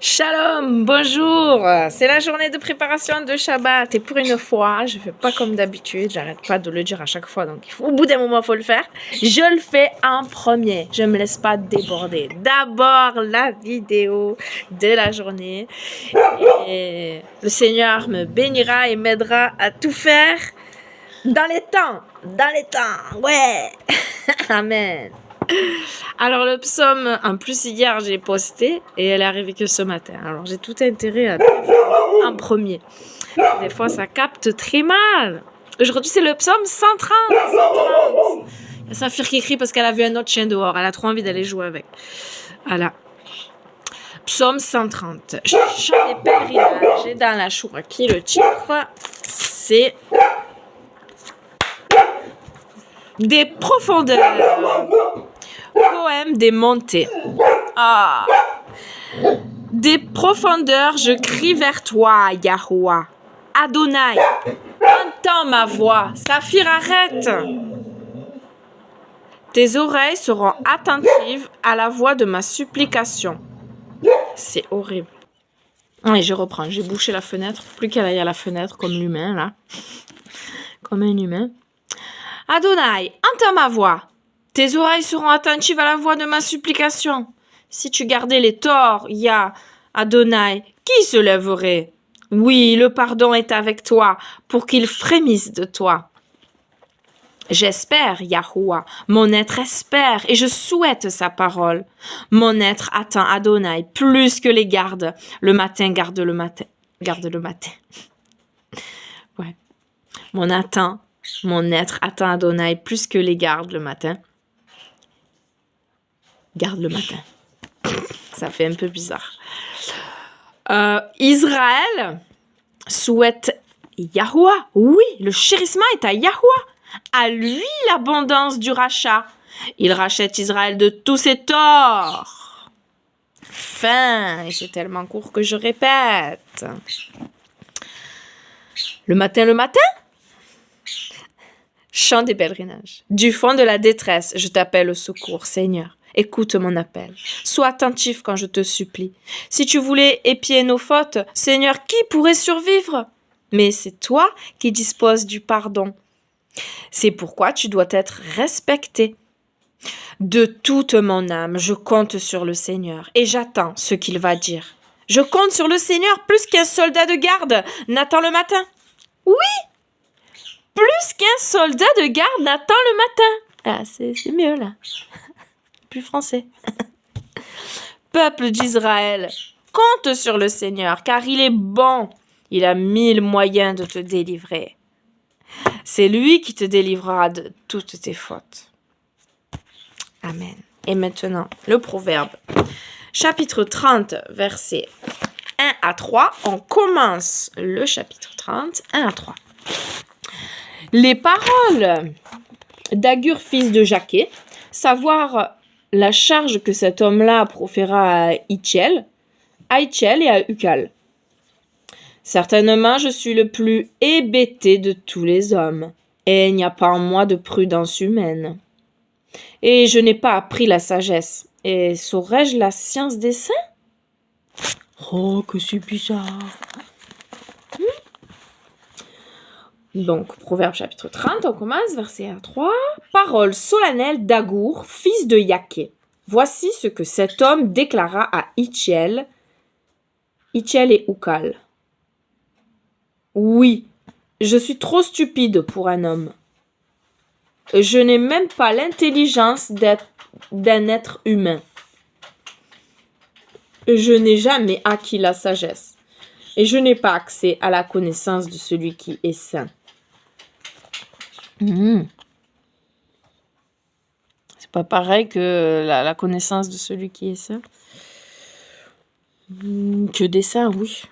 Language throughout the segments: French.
Shalom, bonjour. C'est la journée de préparation de Shabbat et pour une fois, je fais pas comme d'habitude, j'arrête pas de le dire à chaque fois, donc au bout d'un moment, il faut le faire. Je le fais en premier, je me laisse pas déborder. D'abord, la vidéo de la journée et le Seigneur me bénira et m'aidera à tout faire dans les temps, ouais. Amen. Alors le psaume, en plus hier j'ai posté et elle est arrivée que ce matin. Alors j'ai tout intérêt à le faire en premier. Des fois ça capte très mal. Aujourd'hui c'est le psaume 130. Il y a Saphir qui crie parce qu'elle a vu un autre chien dehors. Elle a trop envie d'aller jouer avec. Voilà. Psaume 130. Chant des pèlerinages. Et dans la Chouraki, le titre c'est des profondeurs. Poème des montées. Ah. Des profondeurs, je crie vers toi, Yahuwah. Adonai, entends ma voix. Saphir, arrête. Tes oreilles seront attentives à la voix de ma supplication. C'est horrible. Allez, je reprends. J'ai bouché la fenêtre. Plus qu'elle aille à la fenêtre, comme l'humain, là. Comme un humain. Adonai, entends ma voix. Tes oreilles seront attentives à la voix de ma supplication. Si tu gardais les torts, Yah, Adonai, qui se lèverait? Oui, le pardon est avec toi, pour qu'il frémisse de toi. J'espère, Yahuwah, mon être espère, et je souhaite sa parole. Mon être attend Adonai plus que les gardes. Le matin, garde le matin. Garde le matin. Ouais. Mon être attend Adonai plus que les gardes le matin. Garde le matin. Ça fait un peu bizarre. Israël souhaite Yahuwah. Oui, le chérissement est à Yahuwah. À lui l'abondance du rachat. Il rachète Israël de tous ses torts. Fin, et c'est tellement court que je répète. Le matin, chant des pèlerinages. Du fond de la détresse, je t'appelle au secours, Seigneur. Écoute mon appel. Sois attentif quand je te supplie. Si tu voulais épier nos fautes, Seigneur, qui pourrait survivre? Mais c'est toi qui disposes du pardon. C'est pourquoi tu dois être respecté. De toute mon âme, je compte sur le Seigneur et j'attends ce qu'il va dire. Je compte sur le Seigneur plus qu'un soldat de garde n'attend le matin. Oui! Plus qu'un soldat de garde n'attend le matin. Ah, c'est mieux là. Plus français. Peuple d'Israël, compte sur le Seigneur, car il est bon. Il a 1000 moyens de te délivrer. C'est lui qui te délivrera de toutes tes fautes. Amen. Et maintenant, le proverbe. Chapitre 30, versets 1 à 3. On commence le chapitre 30, 1 à 3. Les paroles d'Agur, fils de Jaquet, savoir la charge que cet homme-là proféra à Itchel et à Ucal. Certainement, je suis le plus hébété de tous les hommes, et il n'y a pas en moi de prudence humaine. Et je n'ai pas appris la sagesse, et saurais-je la science des saints? Oh, que c'est bizarre. Donc, Proverbe chapitre 30, on commence, verset 1 à 3. Parole solennelle d'Agour, fils de Yaquet. Voici ce que cet homme déclara à Itchel et Ucal. Oui, je suis trop stupide pour un homme. Je n'ai même pas l'intelligence d'un être humain. Je n'ai jamais acquis la sagesse, et je n'ai pas accès à la connaissance de celui qui est saint. C'est pas pareil que la connaissance de celui qui est saint. Que des saints, oui.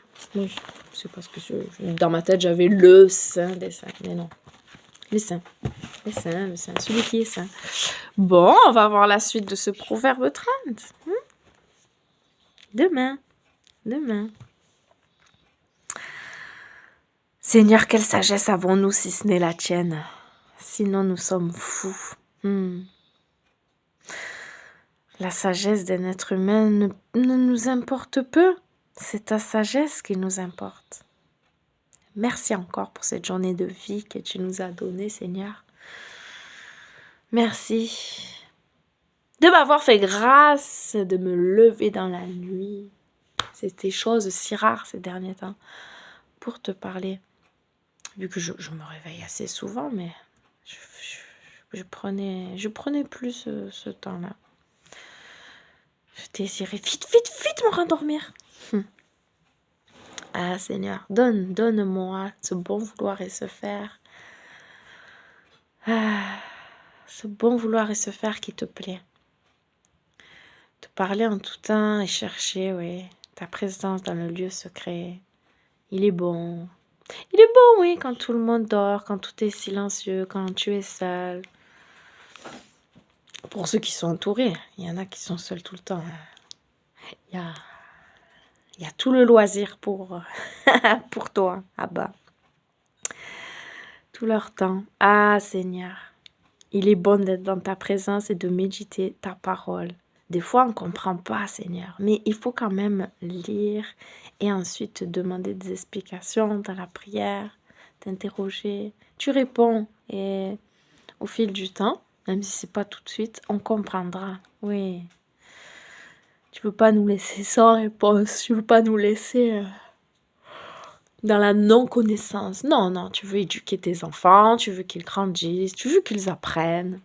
C'est parce que dans ma tête, j'avais le saint des saints. Mais non. Les saints. Celui qui est saint. Bon, on va voir la suite de ce proverbe 30. Demain. Seigneur, quelle sagesse avons-nous si ce n'est la tienne? Sinon, nous sommes fous. La sagesse d'un être humain ne nous importe peu. C'est ta sagesse qui nous importe. Merci encore pour cette journée de vie que tu nous as donnée, Seigneur. Merci de m'avoir fait grâce, de me lever dans la nuit. C'était chose si rare ces derniers temps pour te parler. Vu que je me réveille assez souvent, mais je prenais plus ce temps-là. Je désirais vite me rendormir. Ah Seigneur, donne-moi ce bon vouloir et ce faire. Ah, ce bon vouloir et ce faire qui te plaît. Te parler en tout temps et chercher, oui, ta présence dans le lieu secret. Il est bon. Il est bon, oui, quand tout le monde dort, quand tout est silencieux, quand tu es seul. Pour ceux qui sont entourés, il y en a qui sont seuls tout le temps. Il y a tout le loisir pour toi, Abba. Tout leur temps. Ah, Seigneur, il est bon d'être dans ta présence et de méditer ta parole. Des fois, on ne comprend pas, Seigneur, mais il faut quand même lire et ensuite te demander des explications dans la prière, t'interroger. Tu réponds et au fil du temps, même si c'est pas tout de suite, on comprendra. Oui. Tu veux pas nous laisser sans réponse. Tu veux pas nous laisser dans la non-connaissance. Non, tu veux éduquer tes enfants, tu veux qu'ils grandissent, tu veux qu'ils apprennent.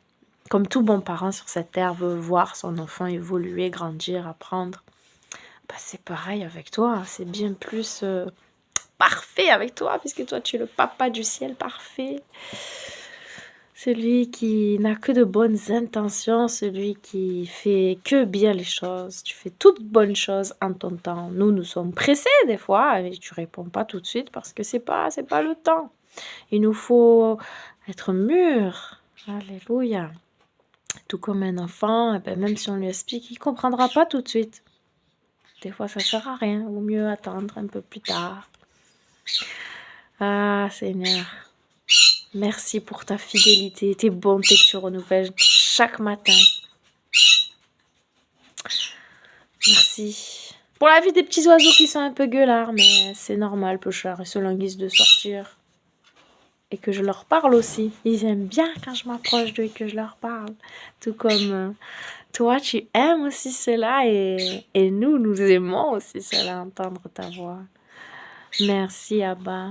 Comme tout bon parent sur cette terre veut voir son enfant évoluer, grandir, apprendre. Bah, c'est pareil avec toi. C'est bien plus parfait avec toi, puisque toi, tu es le papa du ciel parfait. Celui qui n'a que de bonnes intentions, celui qui fait que bien les choses. Tu fais toutes bonnes choses en ton temps. Nous sommes pressés des fois, et tu réponds pas tout de suite parce que c'est pas le temps. Il nous faut être mûrs. Alléluia. Tout comme un enfant, même si on lui explique, il comprendra pas tout de suite. Des fois, ça sert à rien. Vaut mieux attendre un peu plus tard. Ah, Seigneur. Merci pour ta fidélité, tes bontés que tu renouvelles chaque matin. Merci. Pour la vie des petits oiseaux qui sont un peu gueulards, mais c'est normal, pêcheurs, ils se languissent de sortir. Et que je leur parle aussi. Ils aiment bien quand je m'approche d'eux et que je leur parle. Tout comme toi, tu aimes aussi cela et nous aimons aussi cela, entendre ta voix. Merci, Abba.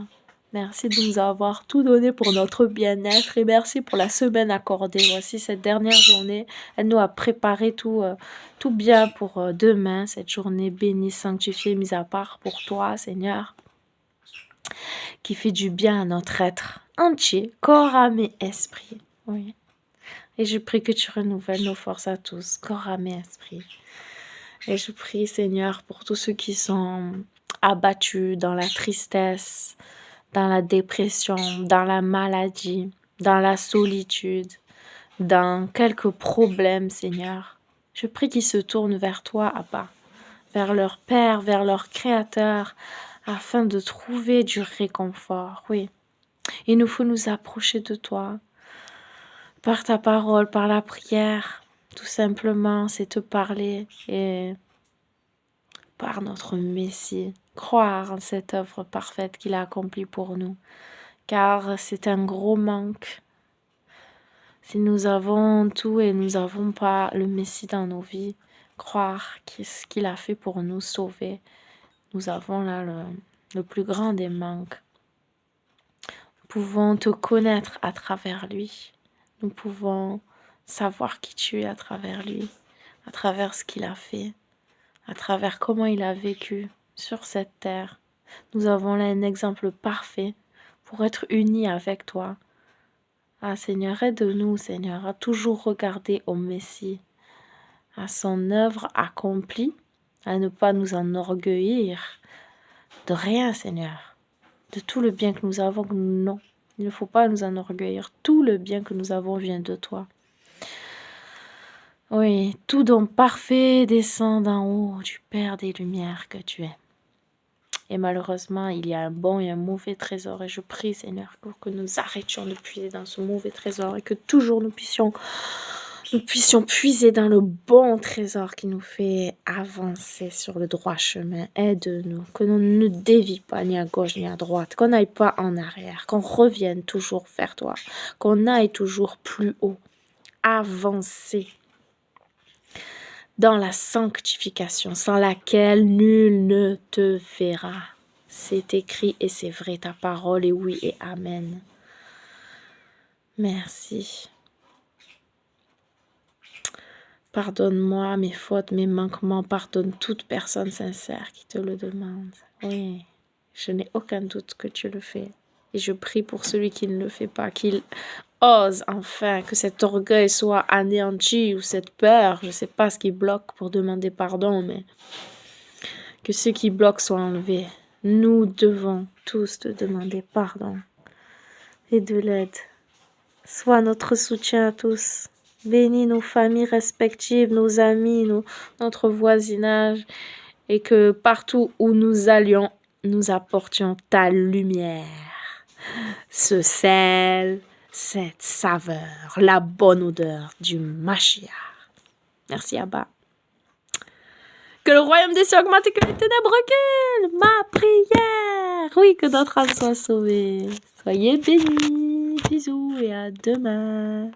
Merci de nous avoir tout donné pour notre bien-être et merci pour la semaine accordée. Voici cette dernière journée. Elle nous a préparé tout bien pour demain, cette journée bénie, sanctifiée, mise à part pour toi, Seigneur, qui fait du bien à notre être entier, corps, âme et esprit. Oui. Et je prie que tu renouvelles nos forces à tous, corps, âme et esprit. Et je prie, Seigneur, pour tous ceux qui sont abattus dans la tristesse, dans la dépression, dans la maladie, dans la solitude, dans quelques problèmes, Seigneur. Je prie qu'ils se tournent vers toi, Abba, vers leur Père, vers leur Créateur, afin de trouver du réconfort. Oui, il nous faut nous approcher de toi, par ta parole, par la prière. Tout simplement, c'est te parler et par notre Messie, croire en cette œuvre parfaite qu'il a accomplie pour nous. Car c'est un gros manque. Si nous avons tout et nous n'avons pas le Messie dans nos vies, croire ce qu'il a fait pour nous sauver, nous avons là le plus grand des manques. Nous pouvons te connaître à travers lui. Nous pouvons savoir qui tu es à travers lui, à travers ce qu'il a fait, à travers comment il a vécu sur cette terre. Nous avons là un exemple parfait pour être unis avec toi. Ah Seigneur, aide-nous, Seigneur, à toujours regarder au Messie, à son œuvre accomplie, à ne pas nous enorgueillir de rien, Seigneur, de tout le bien que nous avons. Non, il ne faut pas nous enorgueillir. Tout le bien que nous avons vient de toi. Oui, tout don parfait descend d'en haut du Père des Lumières que tu es. Et malheureusement, il y a un bon et un mauvais trésor. Et je prie, Seigneur, pour que nous arrêtions de puiser dans ce mauvais trésor et que toujours nous puissions nous puissions puiser dans le bon trésor qui nous fait avancer sur le droit chemin. Aide-nous, que l'on ne dévie pas ni à gauche ni à droite, qu'on n'aille pas en arrière, qu'on revienne toujours vers toi, qu'on aille toujours plus haut, avancer dans la sanctification sans laquelle nul ne te verra. C'est écrit et c'est vrai, ta parole est oui et amen. Merci. Pardonne-moi mes fautes, mes manquements, pardonne toute personne sincère qui te le demande. Oui, je n'ai aucun doute que tu le fais. Et je prie pour celui qui ne le fait pas, qu'il ose enfin, que cet orgueil soit anéanti ou cette peur, je ne sais pas ce qui bloque pour demander pardon, mais que ce qui bloque soit enlevé. Nous devons tous te demander pardon et de l'aide. Sois notre soutien à tous. Bénis nos familles respectives, nos amis, notre voisinage, et que partout où nous allions, nous apportions ta lumière, ce sel, cette saveur, la bonne odeur du Mashiach. Merci Abba. Que le royaume des cieux augmente et que les ténèbres reculent. Ma prière. Oui, que notre âme soit sauvée. Soyez bénis. Bisous et à demain.